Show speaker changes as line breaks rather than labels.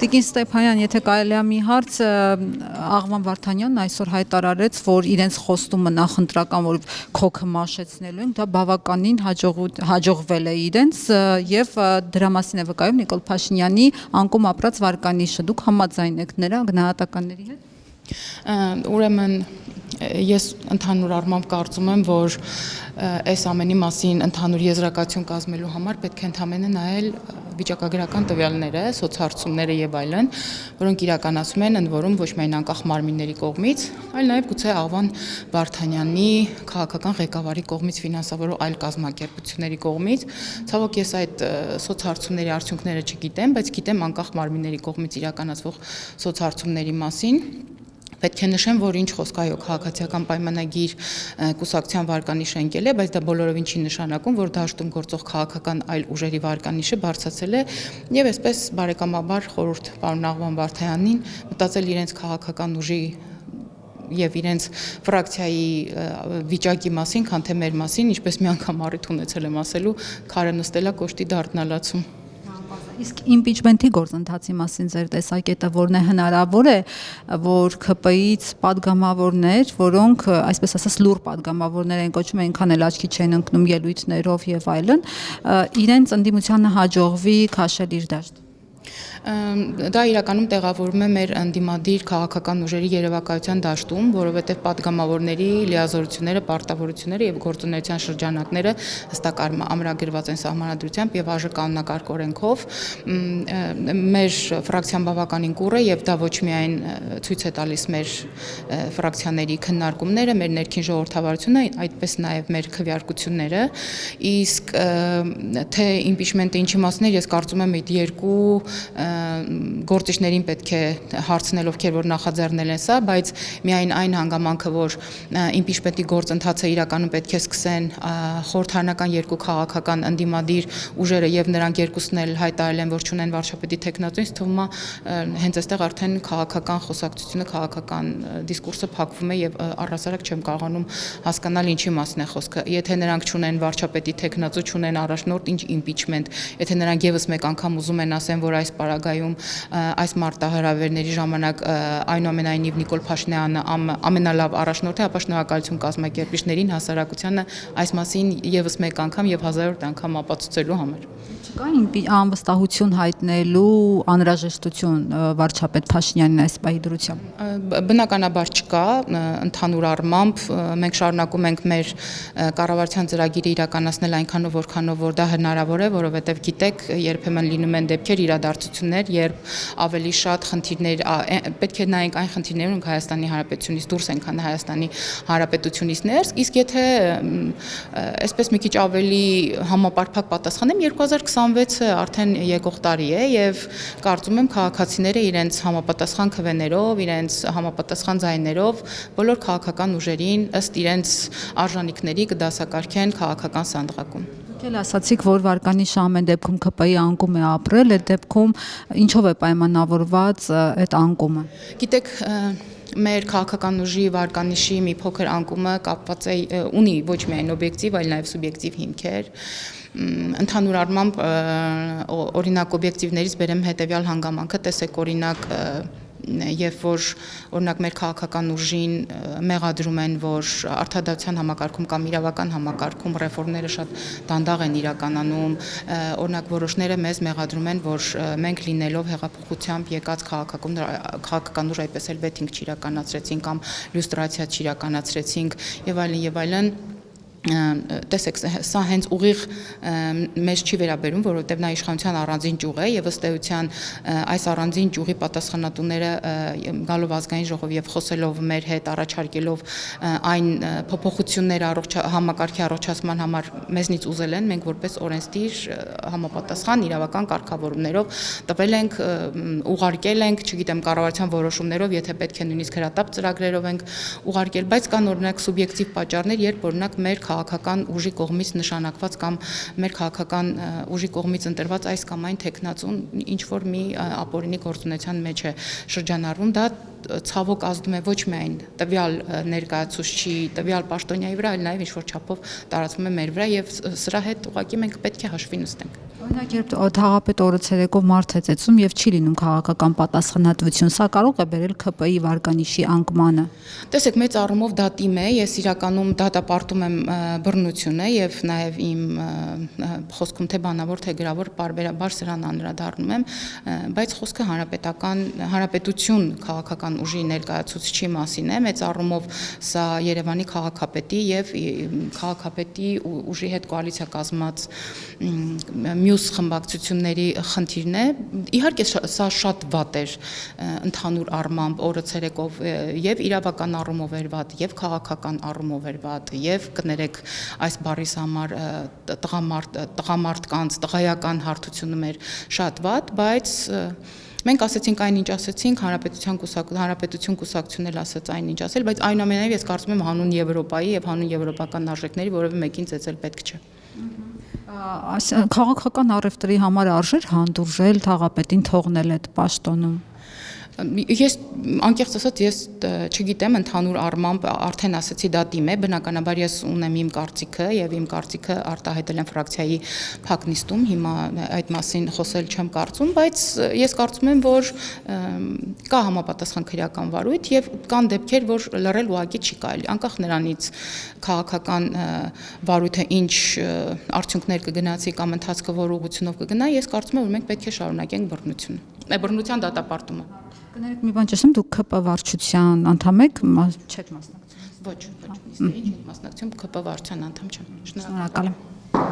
Տիկին Ստեփանյան, եթե կարելի է մի հարց, Աղվան Վարդանյանն այսօր հայտարարեց, որ իրենց խոստումը նախընտրական, որ քոքը մաշեցնելու են, դա բավականին հաջողվել է իրենց եւ դրա մասին է վկայում Նիկոլ Փաշինյանի անկում ապրած վարկանիշը։ Դուք համաձայն եք նրա գնահատականների հետ։
Ուրեմն ես ընդհանուր առմամբ կարծում եմ, որ այս ամենի մասին ընդհանուր եզրակացություն կազմելու համար պետք է ընդհանրապես նայել վիճակագրական տվյալները, սոցհարցումները եւ այլն, որոնք իրականացվում են ընդ որում ոչ միայն անկախ մարմինների կողմից, այլ նաեւ գուցե Աղվան Վարդանյանի քաղաքական ղեկավարի կողմից ֆինանսավորող այլ կազմակերպությունների կողմից։ Ցավոք ես այդ սոցհարցումների արդյունքները չգիտեմ, բայց գիտեմ անկախ մարմինների կողմից իրականացվող սոցհարցումների մասին։ Պետք է նշեմ, որ ինչ խոսք այո քաղաքացիական պայմանագիր կուսակցության վարկանիշը ընկել է, բայց դա բոլորովին չի նշանակում, որ դաշտում գործող քաղաքական այլ ուժերի վարկանիշը բարձրացել է եւ այսպես բարեկամաբար խորհուրդ պարոն Աղվան Վարդանյանին մտածել իրենց քաղաքական ուժի եւ իրենց ֆրակցիայի վիճակի մասին, քան թե մեր մասին, ինչպես մի անգամ առիթ ունեցել եմ ասելու, քարը նստելա կոշտի դառնալացում։
Իսկ իմպիչմենթի գործընթացի մասին ձեր տեսակետը որն է, հնարավոր է, որ ԿՊ-ից падգամավորներ, որոնք այսպես ասած լուր падգամավորներ են կոչվում, այնքան էլ աչքի չեն ընկնում ելույթներով եւ այլն, իրենց ընդդիմությանը հաջողվի քաշել իր դաշտ։
Դա իրականում տեղավորվում է մեր ընդդիմադիր քաղաքական ուժերի երևակայության դաշտում, որովհետև падգամավորների լիազորությունները, պարտավորությունները եւ գործունեության շրջանակները հստակ ամրագրված են սահմանադրությամբ եւ ԱԺ կանոնակարգ օրենքով։ Մեր ֆրակցիան բավականին կուռ է եւ դա ոչ միայն ցույց է տալիս մեր ֆրակցիաների քննարկումները, մեր ներքին ժողովրդավարությունը, այդպես նաեւ մեր քվեարկությունները, իսկ թե իմպիչմենտը ինչի մասն է, ես կարծում եմ այդ երկու գործիչներին պետք է հարցնել, ովքեր որ նախաձեռնել են սա, բայց միայն այն հանգամանքը, որ իմպիչմենտի գործընթացը իրականում պետք է սկսեն խորհրդարանական երկու քաղաքական ընդդիմադիր ուժերը եւ նրանք երկուսն էլ հայտարարել են, որ չունեն վարչապետի թեկնածու, ինձ թվում է հենց այստեղ արդեն քաղաքական խոսակցությունը, քաղաքական դիսկուրսը փակվում է եւ առհասարակ չեմ կարողանում հասկանալ ինչի մասն է խոսքը։ Եթե նրանք չունեն վարչապետի թեկնածու, չունեն առաջնորդ, ինչ իմպիչմենտ, եթե նրանք եւս մեկ անգամ ուզում են ասեն, որ այս պարագայում այս մարտահրավերների ժամանակ այնուամենայնիվ Նիկոլ Փաշինյանը ամենալավ առաջնորդն է, ապա շնորհակալություն կազմակերպիչներին, հասարակությանը այս մասին եւս մեկ անգամ եւ հազարորդ անգամ ապացուցելու համար։
Չկա անվստահություն հայտնելու անհրաժեշտություն վարչապետ Փաշինյանին այս պահի դրությամբ։
Բնականաբար չկա, ընդհանուր առմամբ մենք շարունակում ենք մեր կառավարության ծրագիրը իրականացնել այնքանով, որքանով որ դա հնարավոր է, որովհետեւ գիտեք, երբեմն լինում են դեպքեր, իրադարձություններ, երբ ավելի շատ խնդիրներ պետք է նայենք այն խնդիրներն, որոնք Հայաստանի Հանրապետությունից դուրս են, քան Հայաստանի Հանրապետությունից ներս, իսկ եթե այսպես մի քիչ ավելի համապարփակ պատասխանեմ, 2026-ը արդեն եկող տարի է եւ կարծում եմ քաղաքացիները իրենց համապատասխան քվեներով, իրենց համապատասխան ձայներով բոլոր քաղաքական ուժերին ըստ իրենց արժանինքների կդասակարգեն քաղաքական սանդղակում։
Դուք ասացիք, որ վարկանիշը ամեն դեպքում ԿՊ-ի անկում է ապրել, այդ դեպքում ինչով է պայմանավորված այդ անկումը։
Գիտեք, մեր քաղաքական ուժի վարկանիշի մի փոքր անկումը կապված է ունի ոչ միայն օբյեկտիվ, այլ նաև սուբյեկտիվ հիմքեր։ Ընդհանուր առմամբ օրինակ օբյեկտիվներից բերեմ հետևյալ հանգամանքը, տեսեք օրինակ երբ որ օրինակ մեր քաղաքական ուժին մեղադրում են, որ արդարադատության համակարգում կամ իրավական համակարգում ռեֆորմները շատ դանդաղ են իրականանում, օրինակ որոշները մեզ մեղադրում են, որ մենք լինելով հեղափոխությամբ եկած քաղաքական ուժ այդպես էլ վեթինգ չիրականացրեցինք կամ լյուստրացիա չիրականացրեցինք եւ այլն եւ այլն։ Տեսեք, սա հենց ուղիղ մեզ չի վերաբերում, որովհետև նա իշխանության առանձին ճյուղ է եւ ըստ էության այս առանձին ճյուղի պատասխանատուները գալով ազգային ժողով եւ խոսելով մեր հետ, առաջարկելով այն փոփոխությունները համակարգի առողջացման համար մեզնից ուզել են, մենք որպես օրենսդիր համապատասխան իրավական կարգավորումներով տվել ենք, ուղարկել ենք, չգիտեմ, կառավարության որոշումներով, եթե պետք է նույնիսկ հրատապ ծրագրերով ենք ուղարկել, բայց կան օրինակ սուբյեկտիվ պատճառներ, երբ օրինակ մեր քաղաքական ուժի կողմից նշանակված կամ մեր քաղաքական ուժի կողմից ընտրված այս կամ այն թեկնածուն ինչ որ մի ապօրինի գործունեության մեջ է շրջանառվում, դա ցավոք ազդում է ոչ միայն տվյալ ներկայացուցչի, տվյալ պաշտոնյայի վրա, այլ նաև ինչ-որ չափով տարածվում է մեր վրա եւ սրա հետ ուղղակի մենք պետք է հաշվի նստենք։
Օրինակ, երբ թաղապետ օրը ցերեկով մարդ է ծեցում եւ չի լինում քաղաքական պատասխանատվություն, սա կարող է բերել ՔՊ-ի վարկանիշի անկմանը։
Տեսեք, մեծ առումով դա թիմ է, ես իրականում դատապարտում եմ բռնությունը եւ նաեւ իմ խոսքում թե բանավոր թե գրավոր բարբերաբար սրան անդրադառնում եմ, բայց խոսքը հանրապետություն քաղաքական ուժի ներկայացուցիչի մասին է, մեծ առումով սա Երևանի քաղաքապետի եւ քաղաքապետի ուժի հետ կոալիցիա կազմած մյուս խմբակցությունների խնդիրն է։ Իհարկե սա շատ վատ էր ընդհանուր առմամբ օրը ցերեկով եւ իրավական առումով էր վատ, եւ քաղաքական առումով էր վատ, եւ կներեք այս բառիս համար տղամարդկանց տղայական հարթությունում էր շատ վատ, բայց մենք ասեցինք այն ինչ ասեցինք, հանրապետություն կուսակցությունն էլ ասաց այն ինչ ասել, բայց այնուամենայնիվ ես կարծում եմ հանուն Եվրոպայի եւ հանուն եվրոպական արժեքների որևէ մեկին ծեծել պետք չէ։
Քաղաքական առևտրի համար արժեր հանդուրժել թաղապետին թողնել այդ պաշտոնում։
Ես անկեղծ ասած ես չգիտեմ ընդհանուր առմամբ արդեն ասացի դա թիմ է, բնականաբար ես ունեմ իմ կարծիքը եւ իմ կարծիքը արտահայտել եմ ֆրակցիայի փակ նիստում, հիմա այդ մասին խոսել չեմ կարծում, բայց ես կարծում եմ, որ կա համապատասխան քրեական վարույթ եւ կան դեպքեր, որ լռել ուղղակի չի կարելի, անկախ նրանից քաղաքական վարույթը ինչ արդյունքներ կգնացի կամ ընթացքը որ ուղղությունով կգնա, ես կարծում եմ, որ մենք պետք է շարունակենք բռնության դատապարտումը։
Կներեք, մի բան չեմ, դուք ՔՊ վարչության անդամ եք, չեք մասնակցում։
Ոչ, նիստերին չեմ մասնակցում, ՔՊ վարչության անդամ չեմ։
Շնորհակալ եմ։